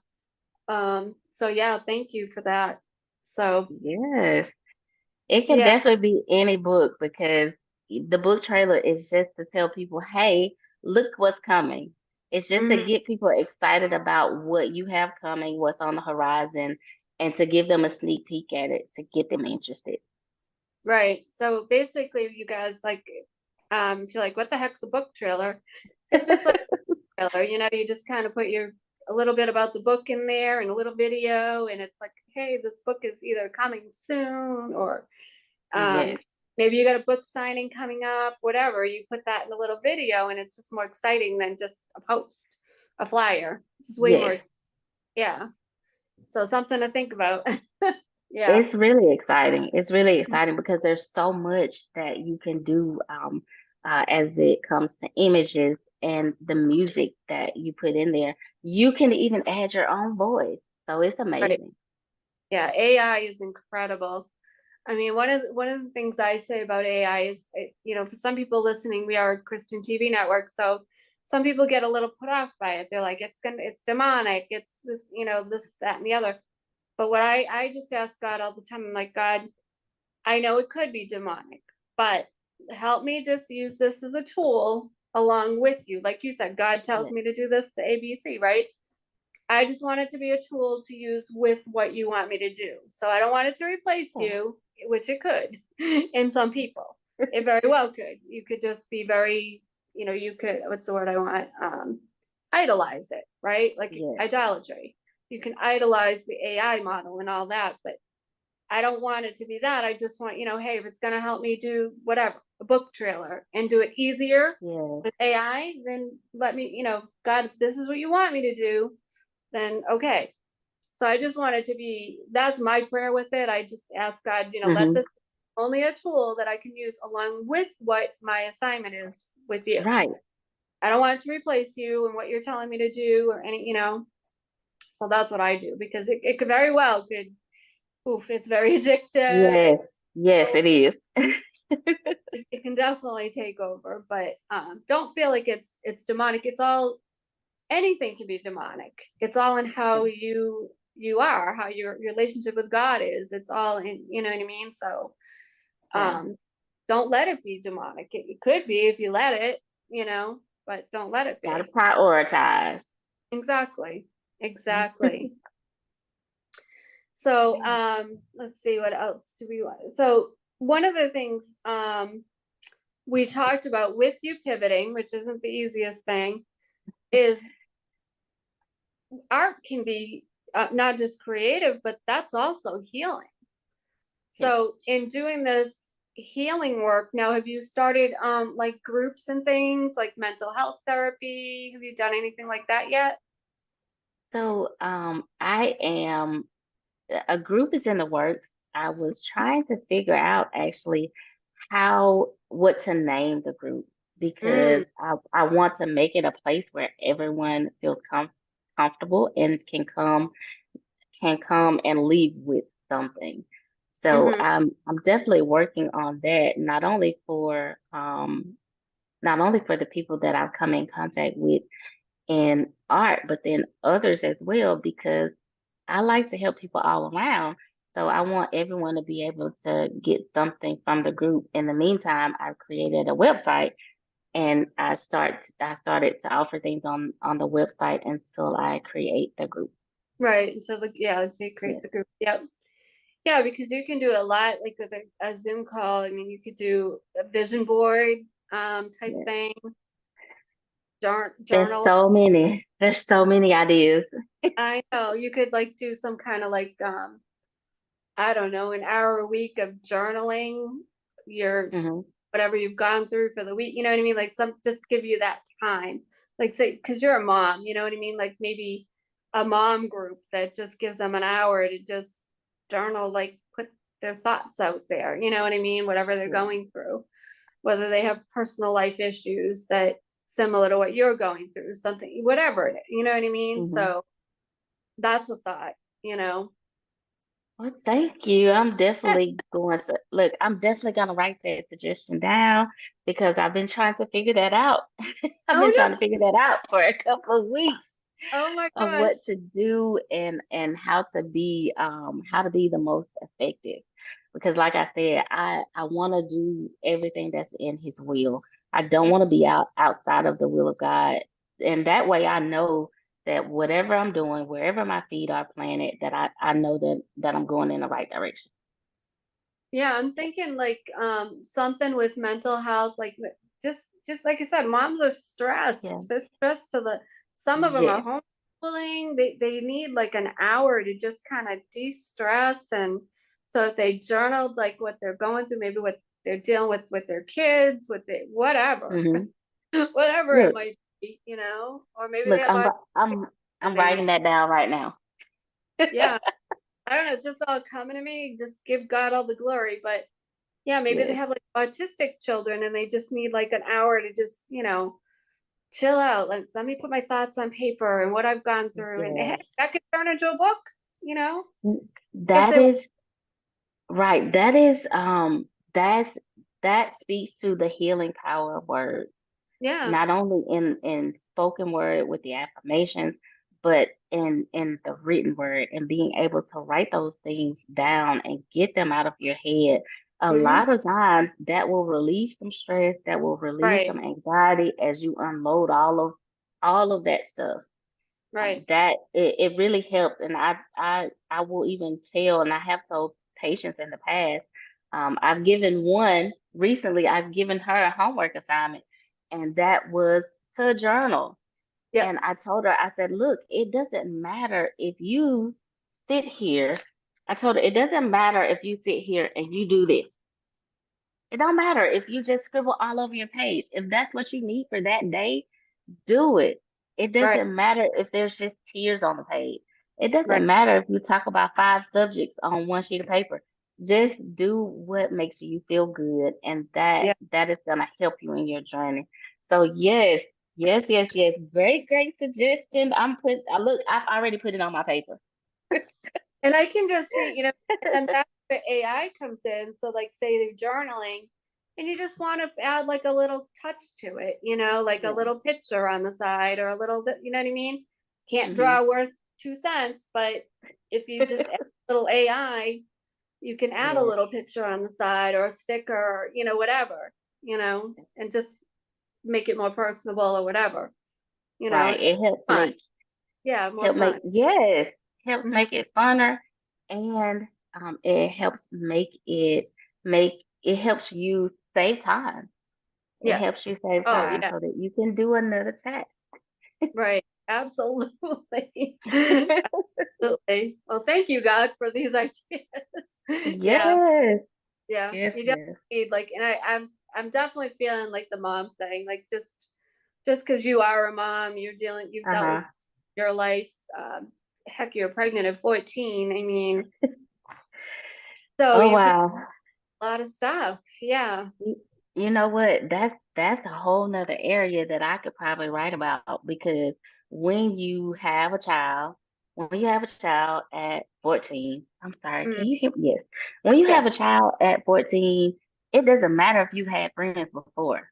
So yeah, thank you for that. So Yes. It can yeah. definitely be any book, because the book trailer is just to tell people, hey, look what's coming. It's just to Mhm. get people excited about what you have coming, what's on the horizon, and to give them a sneak peek at it to get them interested. Right. So basically, you guys like, if you're like, what the heck's a book trailer? It's just like trailer. You just kind of put a little bit about the book in there and a little video, and it's like, hey, this book is either coming soon or um, Yes. maybe you got a book signing coming up, whatever. You put that in a little video, and it's just more exciting than just a post, a flyer. This is way more, Yes. yeah. So something to think about. Yeah. It's really exciting. It's really exciting because there's so much that you can do, as it comes to images and the music that you put in there. You can even add your own voice. So it's Right. amazing. Yeah. AI is incredible. I mean, one of the things I say about AI is, for some people listening, we are a Christian TV network, so some people get a little put off by it. They're like, it's demonic, it's this, this, that, and the other. But what I just ask God all the time, I'm like, God, I know it could be demonic, but help me just use this as a tool along with you. Like you said, God tells Yeah. me to do this, the ABC, right? I just want it to be a tool to use with what you want me to do. So I don't want it to replace Yeah. you, which it could in some people. It very well could. You could just be very, you could, what's the word I want? Idolize it, right? Like Yes. idolatry. You can idolize the AI model and all that, but I don't want it to be that. I just want, hey, if it's going to help me do whatever, a book trailer and do it easier with Yes. AI, then let me, God, if this is what you want me to do, then okay. So I just wanted to be, that's my prayer with it. I just ask God, let Hmm. this only a tool that I can use along with what my assignment is with you. Right. I don't want it to replace you and what you're telling me to do or any, so that's what I do because it could very well could, oof, it's very addictive. Yes. Yes, it is. It can definitely take over, but don't feel like it's demonic. It's all, anything can be demonic. It's all in how you are, how your relationship with God is. It's all in, you know what I mean? So Yeah. um don't let it be demonic. It could be if you let it, but don't let it Gotta be. prioritize. Exactly. Exactly. So, let's see, what else do we want? So one of the things, we talked about with you pivoting, which isn't the easiest thing, is art can be not just creative, but that's also healing. Yes. So in doing this healing work, now have you started like groups and things like mental health therapy? Have you done anything like that yet? So I am a group is in the works. I was trying to figure out actually what to name the group because Mm, I want to make it a place where everyone feels comfortable and can come and leave with something. So mm-hmm, I'm definitely working on that, not only for the people that I've come in contact with in art, but then others as well, because I like to help people all around. So I want everyone to be able to get something from the group. In the meantime, I've created a website and I started to offer things on the website until I create the group. right. And so like, yeah, to create Yes. the group. Yep. Yeah, because you can do a lot like with a Zoom call. I mean, you could do a vision board type Yes. thing, There's journal. so many. There's so many ideas. I know you could like do some kind of like I don't know, an hour a week of journaling your Hmm. whatever you've gone through for the week. You know what I mean? Like some just give you that time. Like say because you're a mom, you know what I mean? Like maybe a mom group that just gives them an hour to just journal, like put their thoughts out there. You know what I mean? Whatever they're Yeah. going through, whether they have personal life issues that similar to what you're going through, something, whatever it is, you know what I mean? Hmm. So that's a thought, you know. Well, thank you. Eh, I'm definitely gonna write that suggestion down because I've been trying to figure that out. I've oh been no, trying to figure that out for a couple of weeks oh my of gosh. what to do and how to be the most effective. Because like I said, I want to do everything that's in his will. I don't want to be outside of the will of God. And that way I know that whatever I'm doing, wherever my feet are planted, that I know that I'm going in the right direction. Yeah, I'm thinking like something with mental health, like just like I said, moms are Yeah. stressed. They're stressed to the some of them are Yes. homeschooling. They need like an hour to just kind of de-stress. And so if they journaled like what they're going through, maybe what they're dealing with their kids, with the whatever, Hmm. whatever it Look, might be, you know, or maybe they look, have I'm they need. writing that down right now. Yeah, I don't know, it's just all coming to me. Just give God all the glory. But yeah, maybe they Yes. have like autistic children and they just need like an hour to just, chill out. Like, let me put my thoughts on paper and what I've gone through. And hey, Yes. that could turn into a book, you know, if That they want. is right. That speaks to the healing power of words, Yeah. not only in spoken word with the affirmations, but in the written word and being able to write those things down and get them out of your head. A Hmm. lot of times that will relieve some stress, that will relieve Right. some anxiety as you unload all of that stuff. Right. That it really helps, and I will even tell, and I have told patients in the past. I've given one recently. I've given her a homework assignment, and that was to journal. Yep. And I told her, I said, look, it doesn't matter if you sit here. I told her, it doesn't matter if you sit here and you do this. It don't matter if you just scribble all over your page. If that's what you need for that day, do it. It Right. doesn't matter if there's just tears on the page. It Right. doesn't matter if you talk about five subjects on one sheet of paper. Just do what makes you feel good, and that Yeah. that is gonna help you in your journey. So yes, yes, yes, yes. Great, great suggestion. I've already put it on my paper. And I can just see, and that's where AI comes in. So, like, say they're journaling, and you just want to add like a little touch to it, like a Yeah. little picture on the side or a little, you know what I mean? Can't Hmm. draw worth 2 cents, but if you just add a little AI, you can add a Yes. little picture on the side or a sticker, or, whatever, and just make it more personable or whatever, Right. It helps fun. make Yeah, more help make fun. yes helps Hmm. make it funner and it helps make it helps you save time. It Yeah. helps you save Oh, time yeah. so that you can do another task. Right. Absolutely. Absolutely. Well, thank you, God, for these ideas. Yeah. Yes, Yeah. yes, You definitely yes. need like, and I'm definitely feeling like the mom thing, like just because you are a mom, you've dealt Uh-huh. with your life. Heck, you're pregnant at 14. I mean, so Oh you've been wow. a lot of stuff. Yeah. You know what? That's a whole nother area that I could probably write about because when you have a child, when you have a child at 14, I'm sorry, Mm, can you hear me? Yes. When you have yes. a child at 14, it doesn't matter if you had friends before.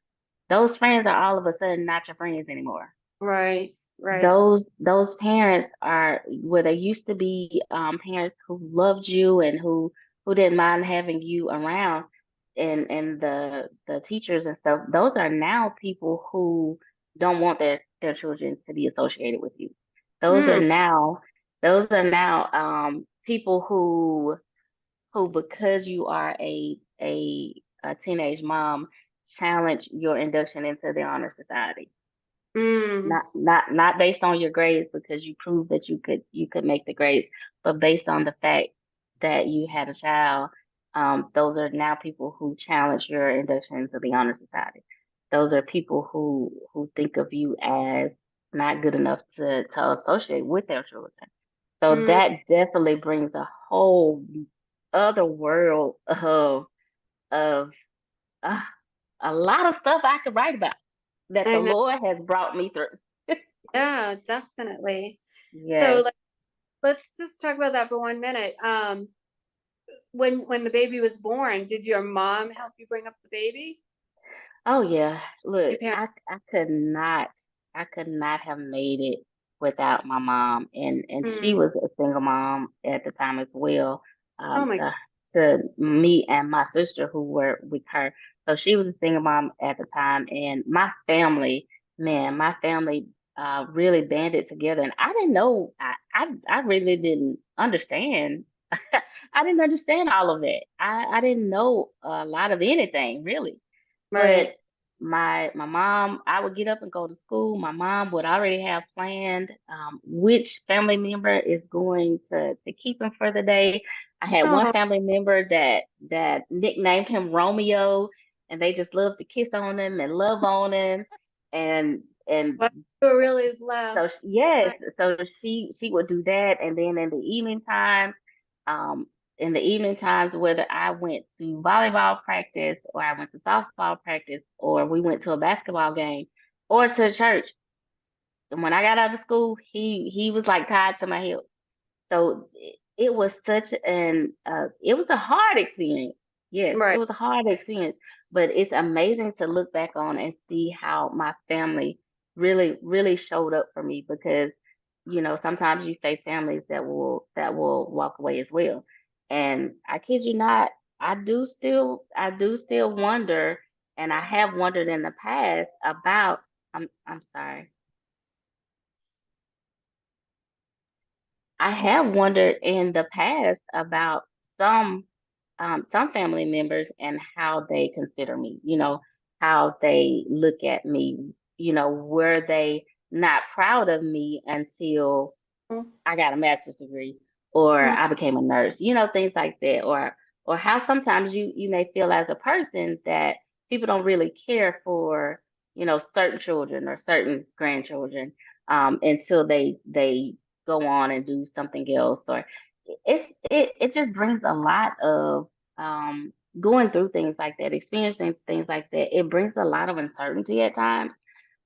Those friends are all of a sudden not your friends anymore. Right. Right. Those parents are where they used to be parents who loved you and who didn't mind having you around and the teachers and stuff. Those are now people who don't want their children to be associated with you. those are Mm, now those are now people who because you are a teenage mom challenge your induction into the honor society, mm, not based on your grades because you proved that you could make the grades, but based on the fact that you had a child. Those are now people who challenge your induction into the honor society. Those are people who think of you as not good enough to associate with their children. So mm. that definitely brings a whole other world of uh, a lot of stuff I could write about that the I know. Lord has brought me through. Yeah, definitely. So Yes. like, let's just talk about that for 1 minute. When the baby was born, did your mom help you bring up the baby? Oh yeah. Look, Your parents? I could not have made it without my mom, and she Mm. was a single mom at the time as well. Oh my, To me and my sister who were with her. So she was a single mom at the time, and my family, man, my family really banded together, and I didn't know, I really didn't understand. I didn't understand all of that. I didn't know a lot of anything really. But right. my mom, I would get up and go to school. My mom would already have planned which family member is going to keep him for the day. I had one Oh, family member that nicknamed him Romeo, and they just loved to kiss on him and love on him, and wow, you were really so blessed. yes, so she would do that, and then um, in the evening times, whether I went to volleyball practice or I went to softball practice or we went to a basketball game or to church, and when I got out of school, he was like tied to my hip. So it was such an it was a hard experience. Yes, it Right. was a hard experience, but it's amazing to look back on and see how my family really, really showed up for me because sometimes you face families that will walk away as well. And I kid you not, I do still wonder, and I have wondered in the past about I'm sorry. I have wondered in the past about some some family members and how they consider me, how they look at me, were they not proud of me until I got a master's degree or Mm, I became a nurse, things like that. Or how sometimes you may feel as a person that people don't really care for, certain children or certain grandchildren until they go on and do something else. Or it just brings a lot of going through things like that, experiencing things like that. It brings a lot of uncertainty at times.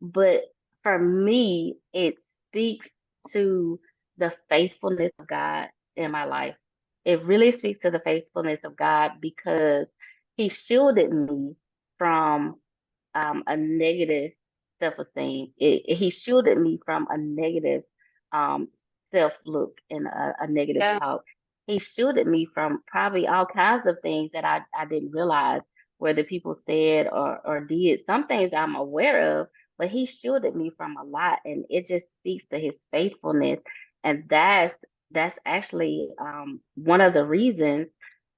But for me, it speaks to the faithfulness of God in my life. It really speaks to the faithfulness of God because He shielded me from a negative self-esteem. He shielded me from a negative um, self-look and a negative yeah. talk. He shielded me from probably all kinds of things that I didn't realize, whether people said or did. Some things I'm aware of, but he shielded me from a lot, and it just speaks to his faithfulness. And that's actually one of the reasons,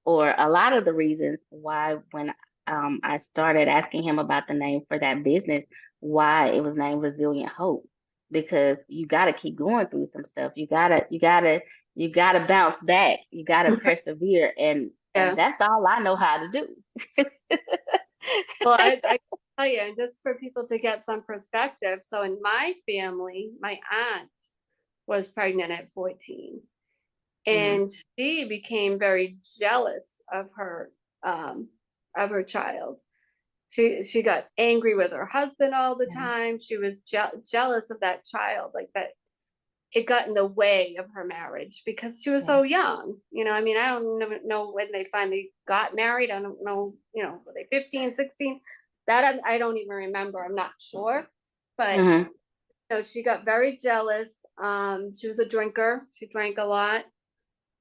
or a lot of the reasons why when I started asking him about the name for that business, why it was named Resilient Hope, because you got to keep going through some stuff. You gotta bounce back. You gotta persevere, and Yeah. that's all I know how to do. Well, I tell you, and just for people to get some perspective. So in my family, my aunt was pregnant at 14, Mm, and she became very jealous um of her child. She got angry with her husband all the yeah, time. She was jealous of that child, like that it got in the way of her marriage because she was yeah. so young. I mean, I don't know when they finally got married. I don't know, were they 15, 16? That I don't even remember. I'm not sure. But Hmm. she got very jealous. She was a drinker. She drank a lot.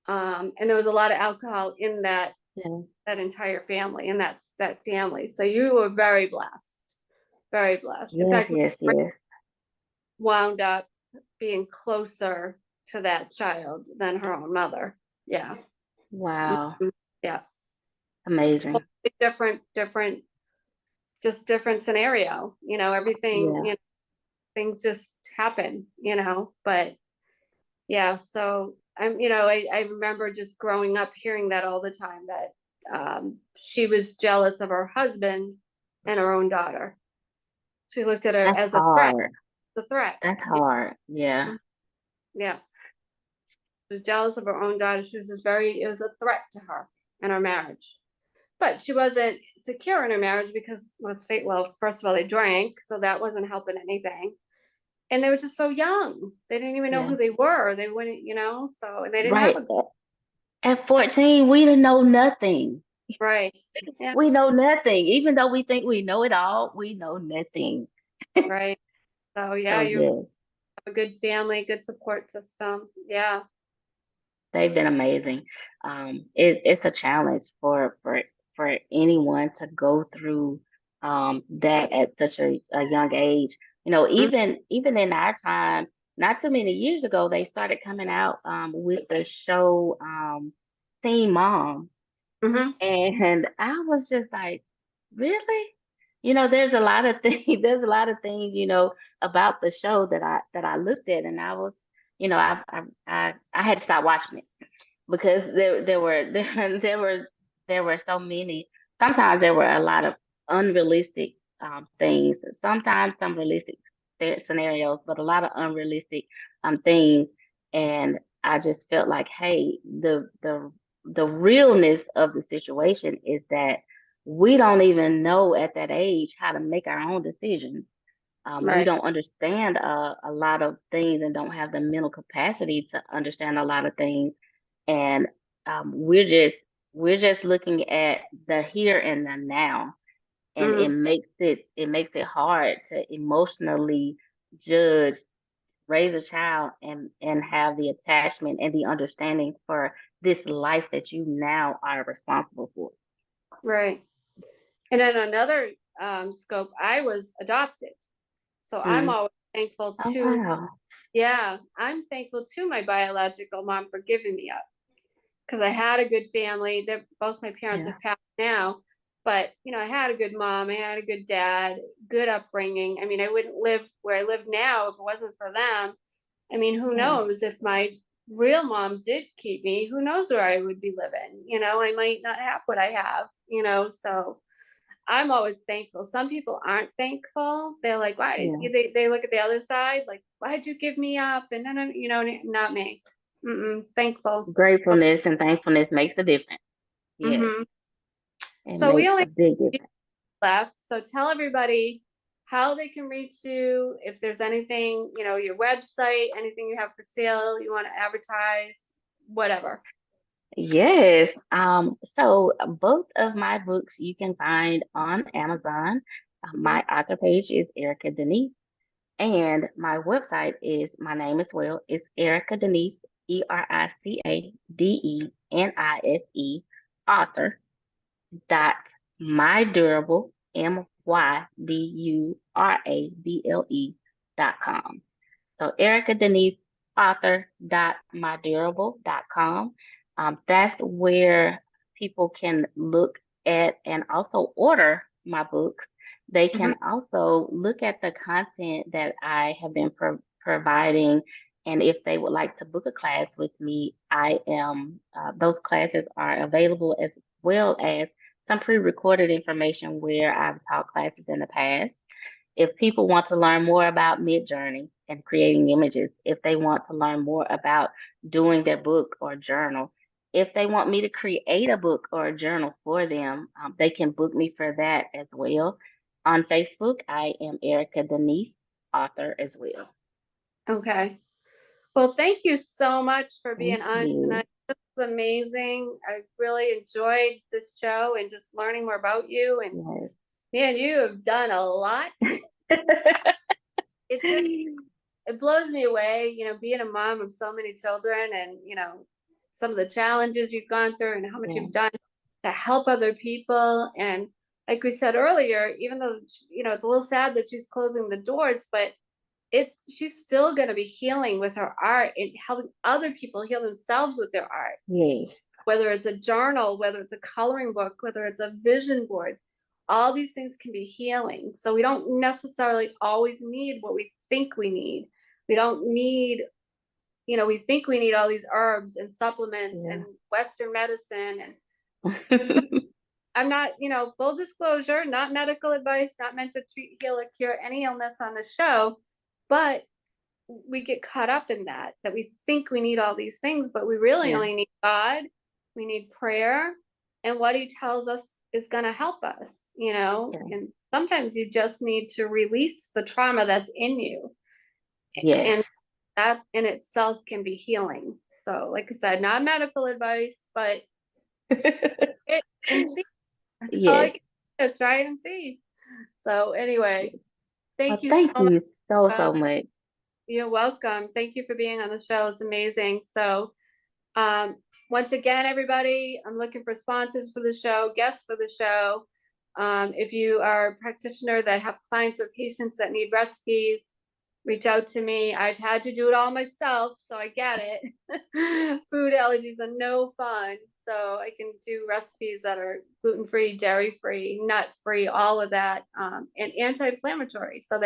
And there was a lot of alcohol in Yeah. that entire family, and that's that family. So you were very blessed. Very blessed. In Yes, fact, yes, yes. wound up being closer to that child than her own mother. Yeah. Wow. Mhm. Yeah. Amazing. Totally different, just different scenario. Everything, Yeah. things just happen, but yeah. So I remember just growing up hearing that all the time that she was jealous of her husband and her own daughter. She looked at her That's as a threat, hard. the threat. That's hard. Yeah. Yeah. Yeah. Was jealous of her own daughter. She was just it was a threat to her and her marriage. But she wasn't secure in her marriage because well, first of all, they drank, so that wasn't helping anything. And they were just so young. They didn't even know Yeah. who they were. They wouldn't, so they didn't have Right. a At 14, we didn't know nothing. right. Yeah, We know nothing. Even though we think we know it all, we know nothing. right. So yeah, So you have yes, a good family, good support system. Yeah. they've been amazing. It's a challenge for anyone to go through that at such a young age. Even in our time, not too many years ago, they started coming out with the show Teen Mom. Mm-hmm. And I was just like, really? There's a lot of things, there's a lot of things, about the show that I looked at, and I was, I had to stop watching it because there were there were so many. Sometimes there were a lot of unrealistic things. Sometimes some realistic scenarios, but a lot of unrealistic things. And I just felt like, hey, the realness of the situation is that we don't even know at that age how to make our own decisions. We Right. don't understand a lot of things and don't have the mental capacity to understand a lot of things, and we're just looking at the here and the now, and it Mm-hmm. makes it hard to emotionally judge, raise a child, and have the attachment and the understanding for this life that you now are responsible for. Right. And then another scope, I was adopted. So I'm Mm. always thankful Oh to, wow. yeah, I'm thankful to my biological mom for giving me up because I had a good family. Both my parents Yeah. have passed now, but I had a good mom, I had a good dad, good upbringing. I mean, I wouldn't live where I live now if it wasn't for them. I mean, who Yeah. knows if my real mom did keep me, who knows where I would be living? I might not have what I have, so I'm always thankful. Some people aren't thankful. They're like, why did Yeah. you, they look at the other side, like, why'd you give me up? And then, not me. Thankful. Gratefulness and thankfulness makes a difference. Yes, hmm it So we makes only a big have difference. left. So tell everybody how they can reach you. If there's anything, your website, anything you have for sale, you want to advertise, whatever. Yes. So both of my books you can find on Amazon. Mhm. My author page is Erica Denise, and my website is my name as well. It's Erica Denise, EricaDenise, author dot mydurable, MYDURABLE.com. So Erica Denise author.mydurable.com. That's where people can look at and also order my books. They Mhm. can also look at the content that I have been providing. And if they would like to book a class with me, those classes are available, as well as some pre-recorded information where I've taught classes in the past. If people want to learn more about Midjourney and creating images, if they want to learn more about doing their book or journal, if they want me to create a book or a journal for them, they can book me for that as well. On Facebook, I am Erica Denise, author as well. Okay. Well, thank you so much for being Thank on you. tonight. This was amazing. I really enjoyed this show and just learning more about you. And Yes. man, you have done a lot. It just it blows me away, being a mom of so many children and, some of the challenges you've gone through and how much Yeah. you've done to help other people. And like we said earlier, even though, it's a little sad that she's closing the doors, but she's still going to be healing with her art and helping other people heal themselves with their art, Yes. whether it's a journal, whether it's a coloring book, whether it's a vision board. All these things can be healing. So we don't necessarily always need what we think we need. We don't need, we think we need all these herbs and supplements Yeah. and Western medicine. And I'm not, full disclosure, not medical advice, not meant to treat, heal, or cure any illness on the show, but we get caught up in that we think we need all these things, but we really Yeah. only need God. We need prayer and what he tells us is going to help us, Yeah. and sometimes you just need to release the trauma that's in you. Yes. And that in itself can be healing. So, like I said, not medical advice, but it and see. That's all I Yes. can do. Try it and see. So, anyway, thank Well, you thank so much. you so, Uh, so much. you're welcome. Thank you for being on the show. It's amazing. So, Um, once again, everybody, I'm looking for sponsors for the show, guests for the show. If you are a practitioner that have clients or patients that need recipes, reach out to me. I've had to do it all myself, so I get it. Food allergies are no fun. So I can do recipes that are gluten-free, dairy-free, nut-free, all of that, and anti-inflammatory. So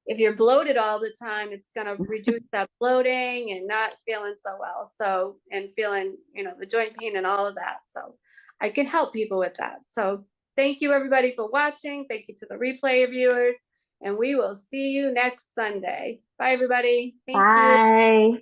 if you're bloated all the time, it's going to reduce that bloating and not feeling so well. So, and feeling, the joint pain and all of that. So I can help people with that. So thank you everybody for watching. Thank you to the replay viewers, and we will see you next Sunday. Bye everybody. Thank you. Bye.